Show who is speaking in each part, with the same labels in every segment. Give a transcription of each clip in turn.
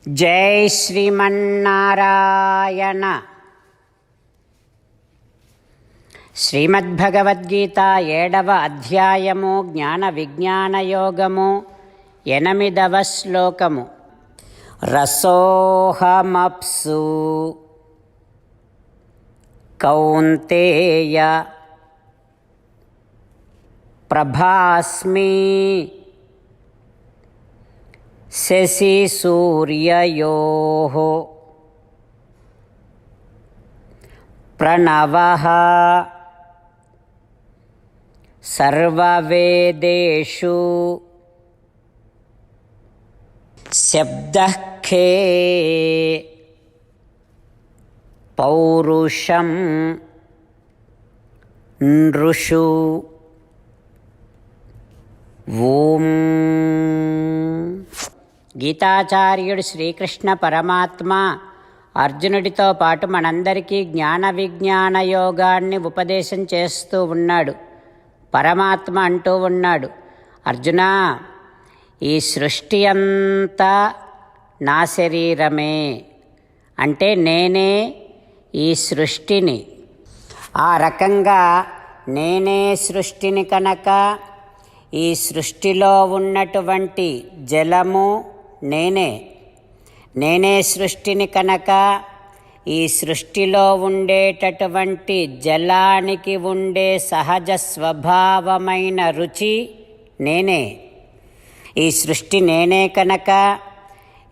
Speaker 1: జై శ్రీమన్నారాయణ. శ్రీమద్భగవద్గీత 7వ అధ్యాయము జ్ఞాన విజ్ఞాన యోగము 8వ శ్లోకము. రసోహమప్సు కౌంతేయ ప్రభాస్మి శశి సూర్యయోః ప్రణవః సర్వవేదేషు శబ్దః ఖే పౌరుషం నృషు. ఓం. గీతాచార్యుడు శ్రీకృష్ణ పరమాత్మ అర్జునుడితో పాటు మనందరికీ జ్ఞాన విజ్ఞాన యోగాన్ని ఉపదేశం చేస్తూ ఉన్నాడు. పరమాత్మ అంటూ ఉన్నాడు, అర్జునా, ఈ సృష్టి అంతా నా శరీరమే, అంటే నేనే ఈ సృష్టిని. ఆ రకంగా నేనే సృష్టిని కనుక ఈ సృష్టిలో ఉన్నటువంటి జలము నేనే సృష్టిని కనుక ఈ సృష్టిలో ఉండేటటువంటి జలానికి ఉండే సహజ స్వభావమైన రుచి నేనే. ఈ సృష్టి నేనే కనుక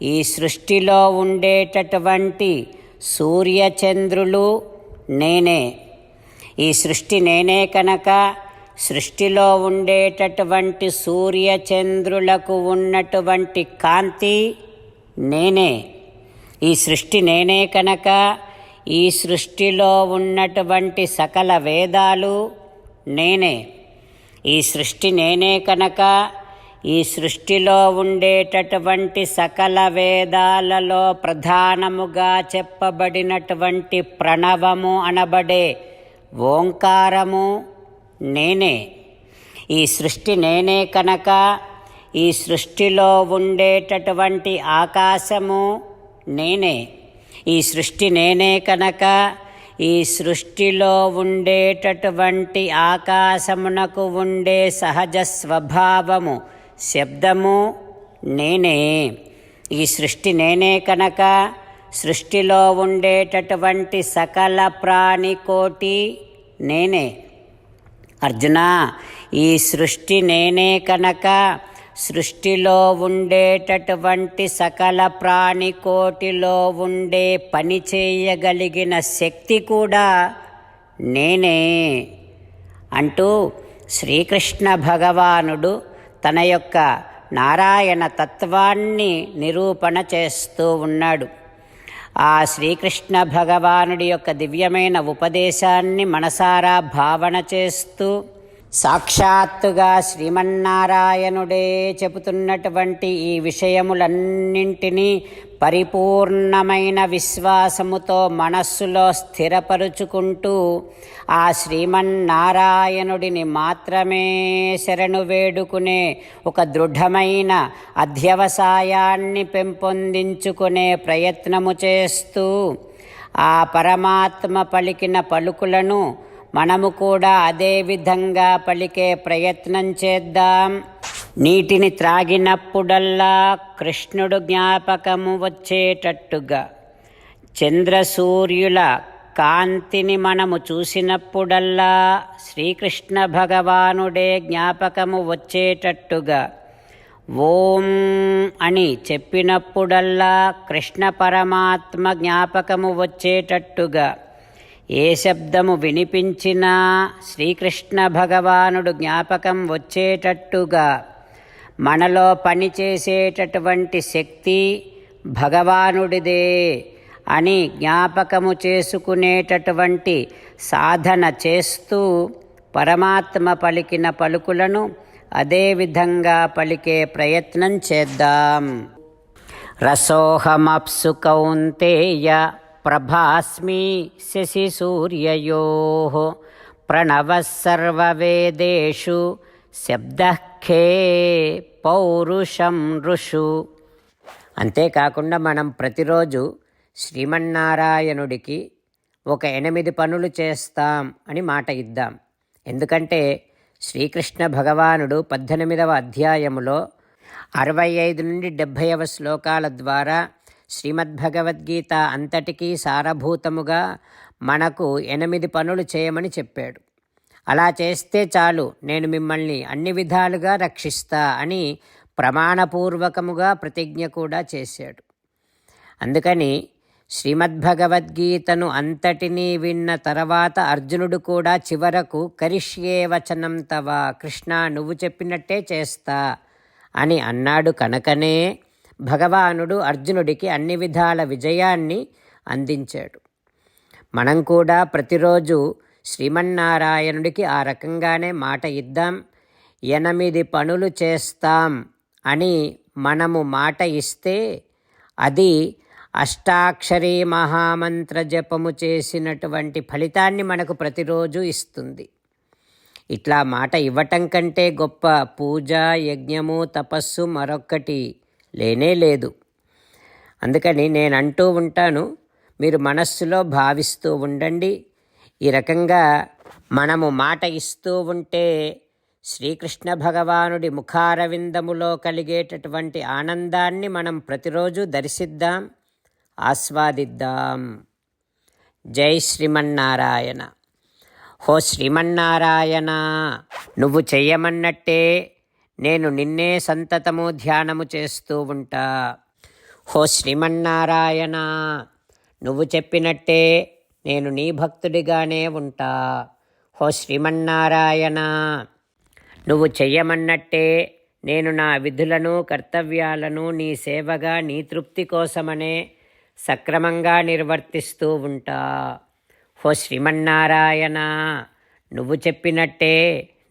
Speaker 1: ఈ సృష్టిలో ఉండేటటువంటి సూర్యచంద్రులు నేనే. ఈ సృష్టి నేనే కనుక సృష్టిలో ఉండేటటువంటి సూర్యచంద్రులకు ఉన్నటువంటి కాంతి నేనే. ఈ సృష్టి నేనే కనుక ఈ సృష్టిలో ఉన్నటువంటి సకల వేదాలు నేనే. ఈ సృష్టి నేనే కనుక ఈ సృష్టిలో ఉండేటటువంటి సకల వేదాలలో ప్రధానముగా చెప్పబడినటువంటి ప్రణవము అనబడే ఓంకారము నేనే. ఈ సృష్టి నేనే కనుక ఈ సృష్టిలో ఉండేటటువంటి ఆకాశము నేనే. ఈ సృష్టి నేనే కనుక ఈ సృష్టిలో ఉండేటటువంటి ఆకాశమునకు ఉండే సహజ స్వభావము శబ్దము నేనే. ఈ సృష్టి నేనే కనుక సృష్టిలో ఉండేటటువంటి సకల ప్రాణికోటి నేనే. అర్జున, ఈ సృష్టి నేనే కనుక సృష్టిలో ఉండేటటువంటి సకల ప్రాణికోటిలో ఉండే పని చేయగలిగిన శక్తి కూడా నేనే అంటూ శ్రీకృష్ణ భగవానుడు తన యొక్క నారాయణ తత్వాన్ని నిరూపణ చేస్తూ ఉన్నాడు. ఆ శ్రీకృష్ణ భగవానుడి యొక్క దివ్యమైన ఉపదేశాన్ని మనసారా భావన చేస్తూ సాక్షాత్తుగా శ్రీమన్నారాయణుడే చెబుతున్నటువంటి ఈ విషయములన్నింటినీ పరిపూర్ణమైన విశ్వాసముతో మనస్సులో స్థిరపరుచుకుంటూ ఆ శ్రీమన్నారాయణుడిని మాత్రమే శరణు వేడుకునే ఒక దృఢమైన అధ్యవసాయాన్ని పెంపొందించుకునే ప్రయత్నము చేస్తూ ఆ పరమాత్మ పలికిన పలుకులను మనము కూడా అదే విధంగా పలికే ప్రయత్నం చేద్దాం. నీటిని త్రాగినప్పుడల్లా కృష్ణుడు జ్ఞాపకము వచ్చేటట్టుగా, చంద్రసూర్యుల కాంతిని మనము చూసినప్పుడల్లా శ్రీకృష్ణ భగవానుడే జ్ఞాపకము వచ్చేటట్టుగా, ఓం అని చెప్పినప్పుడల్లా కృష్ణ పరమాత్మ జ్ఞాపకము వచ్చేటట్టుగా, ఏ శబ్దము వినిపించినా శ్రీకృష్ణ భగవానుడు జ్ఞాపకం వచ్చేటట్టుగా, మనలో పనిచేసేటటువంటి శక్తి భగవానుడిదే అని జ్ఞాపకము చేసుకునేటటువంటి సాధన చేస్తూ పరమాత్మ పలికిన పలుకులను అదేవిధంగా పలికే ప్రయత్నం చేద్దాం. రసోహమప్సు కౌంతేయ ప్రభాస్మి శశి సూర్యయోః ప్రణవః శబ్దః ఖే పౌరుషం ఋషు. అంతేకాకుండా మనం ప్రతిరోజు శ్రీమన్నారాయణుడికి ఒక 8 పనులు చేస్తాం అని మాట ఇద్దాం. ఎందుకంటే శ్రీకృష్ణ భగవానుడు 18వ అధ్యాయములో 65 నుండి 70వ శ్లోకాల ద్వారా శ్రీమద్భగవద్గీత అంతటికీ సారభూతముగా మనకు 8 పనులు చేయమని చెప్పాడు. అలా చేస్తే చాలు, నేను మిమ్మల్ని అన్ని విధాలుగా రక్షిస్తా అని ప్రమాణపూర్వకముగా ప్రతిజ్ఞ కూడా చేశాడు. అందుకని శ్రీమద్భగవద్గీతను అంతటినీ విన్న తర్వాత అర్జునుడు కూడా చివరకు కరిష్యే వచనం తవ, కృష్ణ నువ్వు చెప్పినట్టే చేస్తా అని అన్నాడు. కనుకనే భగవానుడు అర్జునుడికి అన్ని విధాల విజయాన్ని అందించాడు. మనం కూడా ప్రతిరోజు శ్రీమన్నారాయణుడికి ఆ రకంగానే మాట ఇద్దాం. 8 పనులు చేస్తాం అని మనము మాట ఇస్తే అది అష్టాక్షరీ మహామంత్ర జపము చేసినటువంటి ఫలితాన్ని మనకు ప్రతిరోజు ఇస్తుంది. ఇట్లా మాట ఇవ్వటం కంటే గొప్ప పూజ, యజ్ఞము, తపస్సు మరొక్కటి లేనే లేదు. అందుకని నేను అంటూ ఉంటాను, మీరు మనస్సులో భావిస్తూ ఉండండి. ఈ రకంగా మనము మాట ఇస్తూ ఉంటే శ్రీకృష్ణ భగవానుడి ముఖారవిందములో కలిగేటటువంటి ఆనందాన్ని మనం ప్రతిరోజు దర్శిద్దాం, ఆస్వాదిద్దాం. జై శ్రీమన్నారాయణ. హో శ్రీమన్నారాయణ, నువ్వు చెయ్యమన్నట్టే నేను నిన్నే సంతతము ధ్యానము చేస్తూ ఉంటా. హో శ్రీమన్నారాయణ, నువ్వు చెప్పినట్టే నేను నీ భక్తుడిగానే ఉంటా. హో శ్రీమన్నారాయణ, నువ్వు చెయ్యమన్నట్టే నేను నా విధులను, కర్తవ్యాలను నీ సేవగా, నీ తృప్తి కోసమనే సక్రమంగా నిర్వర్తిస్తూ ఉంటా. హో శ్రీమన్నారాయణ, నువ్వు చెప్పినట్టే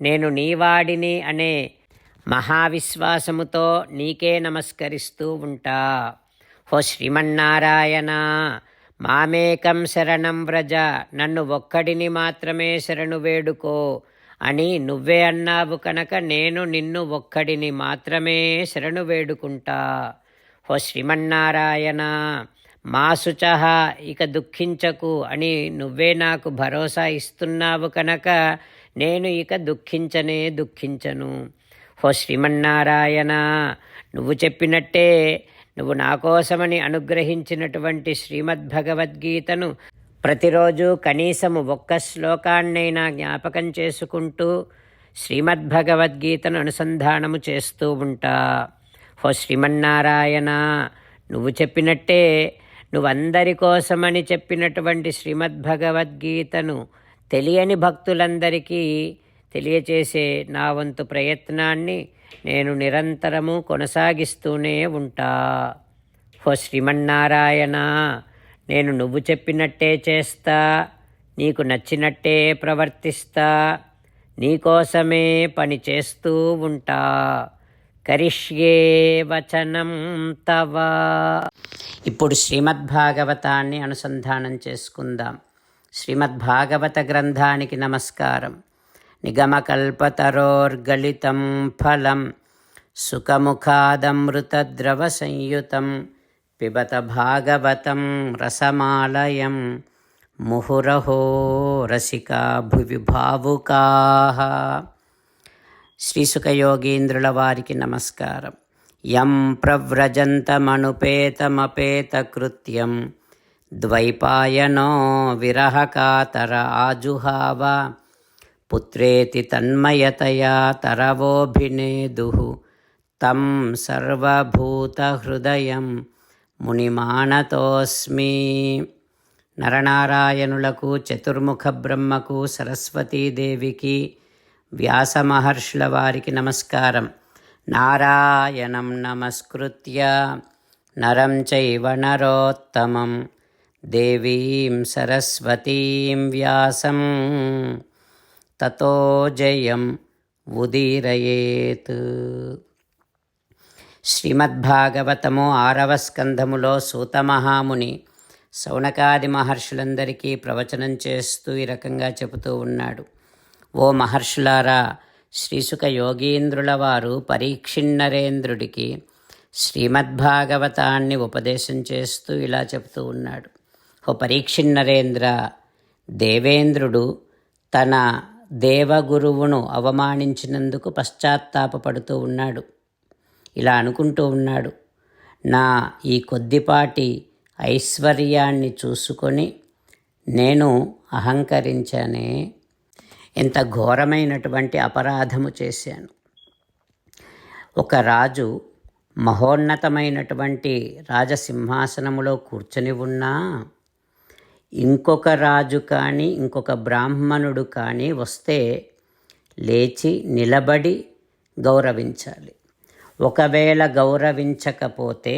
Speaker 1: నేను నీవాడిని అనే మహావిశ్వాసముతో నీకే నమస్కరిస్తూ ఉంటా. హో శ్రీమన్నారాయణ, మామేకం శరణం వ్రజ, నన్ను ఒక్కడిని మాత్రమే శరణు వేడుకో అని నువ్వే అన్నావు కనుక నేను నిన్ను ఒక్కడిని మాత్రమే శరణు వేడుకుంటా. హో శ్రీమన్నారాయణ, మా శుచః, ఇక దుఃఖించకు అని నువ్వే నాకు భరోసా ఇస్తున్నావు కనుక నేను ఇక దుఃఖించను. హో శ్రీమన్నారాయణ, నువ్వు చెప్పినట్టే నువ్వు నా కోసమని అనుగ్రహించినటువంటి శ్రీమద్భగవద్గీతను ప్రతిరోజు కనీసము ఒక్క శ్లోకాన్నైనా జ్ఞాపకం చేసుకుంటూ శ్రీమద్భగవద్గీతను అనుసంధానము చేస్తూ ఉంటా. హో శ్రీమన్నారాయణ, నువ్వు చెప్పినట్టే నువ్వందరి కోసమని చెప్పినటువంటి శ్రీమద్భగవద్గీతను తెలియని భక్తులందరికీ తెలియచేసే నా వంతు ప్రయత్నాన్ని నేను నిరంతరము కొనసాగిస్తూనే ఉంటా. హో శ్రీమన్నారాయణ, నేను నువ్వు చెప్పినట్టే చేస్తా, నీకు నచ్చినట్టే ప్రవర్తిస్తా, నీకోసమే పని చేస్తూ ఉంటా. కరిష్యే వచనం తవ. ఇప్పుడు శ్రీమద్భాగవతాన్ని అనుసంధానం చేసుకుందాం. శ్రీమద్భాగవత గ్రంథానికి నమస్కారం. నిగమకల్పతరోర్గలితం ఫలం సుఖముఖాదమృతద్రవ సంయుతం పిబత భాగవతం రసమాలయం ముహురహో రసికా భువి భావుకాః. శ్రీసుఖయోగీంద్రుల వారికి నమస్కారం. యం ప్రవ్రజంతమనుపేతమపేతకృత్యం ద్వైపాయనో విరహకాతర ఆజుహావ పుత్రేతి తన్మయతయా తరవోభినేదుః తం సర్వభూతహృదయం మునిమానతోస్మి. నరనారాయణులకు, చతుర్ముఖ బ్రహ్మకు, సరస్వతీదేవికి, వ్యాస మహర్షుల వారికి నమస్కారం. నారాయణం నమస్కృత్య నరం చైవ నరోత్తమం దేవీం సరస్వతీం వ్యాసం తతో జయం ఉదీరయేత్. శ్రీమద్భాగవతము 6వ స్కంధములో సూతమహాముని శౌనకాది మహర్షులందరికీ ప్రవచనం చేస్తూ ఈ రకంగా చెబుతూ ఉన్నాడు. ఓ మహర్షులారా, శ్రీసుఖ యోగీంద్రుల వారు పరీక్షిన్నరేంద్రుడికి శ్రీమద్భాగవతాన్ని ఉపదేశం చేస్తూ ఇలా చెబుతూ ఉన్నాడు. ఓ పరీక్షిన్నరేంద్ర, దేవేంద్రుడు తన దేవగురువును అవమానించినందుకు పశ్చాత్తాపపడుతూ ఉన్నాడు. ఇలా అనుకుంటూ ఉన్నాడు, నా ఈ కొద్దిపాటి ఐశ్వర్యాన్ని చూసుకొని నేను అహంకరించానే, ఎంత ఘోరమైనటువంటి అపరాధము చేశాను. ఒక రాజు మహోన్నతమైనటువంటి రాజసింహాసనములో కూర్చొని ఉన్నా ఇంకొక రాజు కానీ ఇంకొక బ్రాహ్మణుడు కానీ వస్తే లేచి నిలబడి గౌరవించాలి. ఒకవేళ గౌరవించకపోతే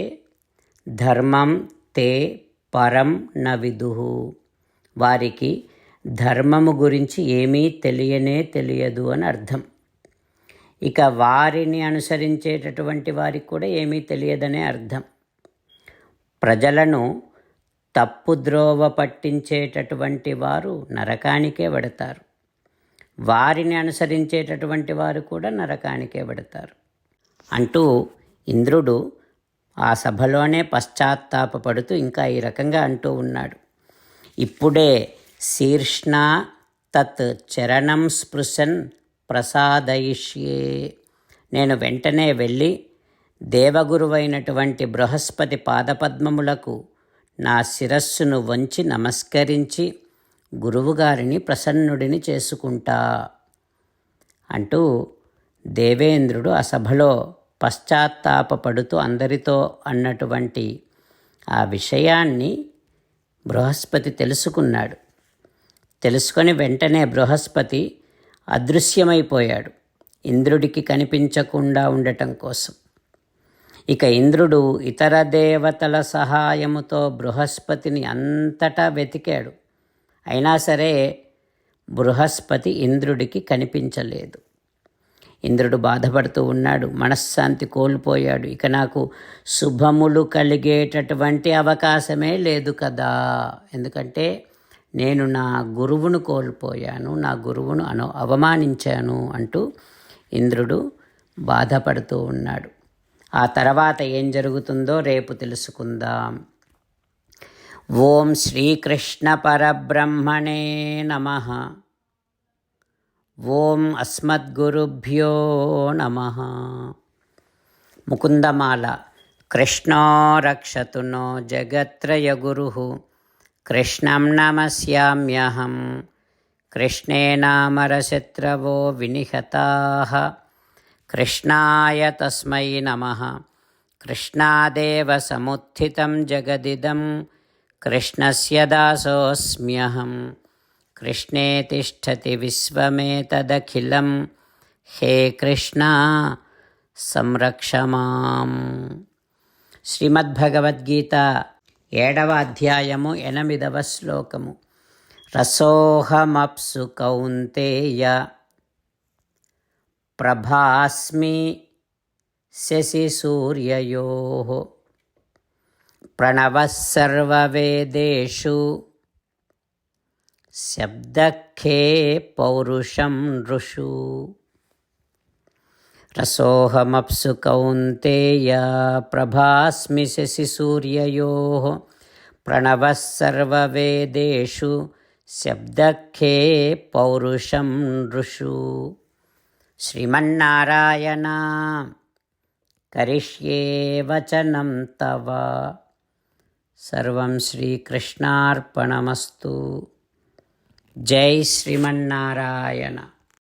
Speaker 1: ధర్మం తే పరం న విదుహు, వారికి ధర్మము గురించి ఏమీ తెలియదు అని అర్థం. ఇక వారిని అనుసరించేటటువంటి వారికి కూడా ఏమీ తెలియదనే అర్థం. ప్రజలను తప్పుద్రోవ పట్టించేటటువంటి వారు నరకానికే వెడతారు, వారిని అనుసరించేటటువంటి వారు కూడా నరకానికే వెడతారు అంటూ ఇంద్రుడు ఆ సభలోనే పశ్చాత్తాపపడుతూ ఇంకా ఈ రకంగా అంటూ ఉన్నాడు. ఇప్పుడే శీర్ష్ణ తత్ చరణం స్పృశన్ ప్రసాదయిష్యే, నేను వెంటనే వెళ్ళి దేవగురువైనటువంటి బృహస్పతి పాదపద్మములకు నా శిరస్సును వంచి నమస్కరించి గురువుగారిని ప్రసన్నుడిని చేసుకుంటా అంటూ దేవేంద్రుడు ఆ సభలో పశ్చాత్తాపపడుతూ అందరితో అన్నటువంటి ఆ విషయాన్ని బృహస్పతి తెలుసుకున్నాడు. తెలుసుకొని వెంటనే బృహస్పతి అదృశ్యమైపోయాడు ఇంద్రుడికి కనిపించకుండా ఉండటం కోసం. ఇక ఇంద్రుడు ఇతర దేవతల సహాయముతో బృహస్పతిని అంతటా వెతికాడు. అయినా సరే బృహస్పతి ఇంద్రుడికి కనిపించలేదు. ఇంద్రుడు బాధపడుతూ ఉన్నాడు, మనశ్శాంతి కోల్పోయాడు. ఇక నాకు శుభములు కలిగేటటువంటి అవకాశమే లేదు కదా, ఎందుకంటే నేను నా గురువును కోల్పోయాను, నా గురువును అవమానించాను అంటూ ఇంద్రుడు బాధపడుతూ ఉన్నాడు. ఆ తర్వాత ఏం జరుగుతుందో రేపు తెలుసుకుందాం. ఓం శ్రీకృష్ణ పరబ్రహ్మణే నమః. ఓం అస్మద్గురుభ్యో నమః. ముకుందమాల. కృష్ణో రక్షతు నో జగత్రయగురుః, కృష్ణం నమస్యామ్యహం. కృష్ణే నామరశత్రవో వినిహతాః, కృష్ణాయ తస్మై నమః. కృష్ణాదేవ సముత్థితం జగదిదం, కృష్ణస్య దాసోऽస్మ్యహం. కృష్ణే తిష్టతి విశ్వమేతదఖిలం, హే కృష్ణ సంరక్ష మాం. శ్రీమద్భగవద్గీత 7వ అధ్యాయము 8వ శ్లోకము. రసోహమప్సు కౌంతేయ ప్రభాస్మి శశిసూర్యయోః, ప్రణవః సర్వవేదేషు శబ్దఖే పౌరుషం నృషు. రసోహమప్సు కౌంతేయ ప్రభాస్మి శశిసూర్యయోః, ప్రణవః సర్వవేదేషు శబ్దఖే పౌరుషం నృషు. శ్రీమన్నారాయణ కరిష్యే వచనం తవ. సర్వం శ్రీకృష్ణార్పణమస్తు. జై శ్రీమన్నారాయణ.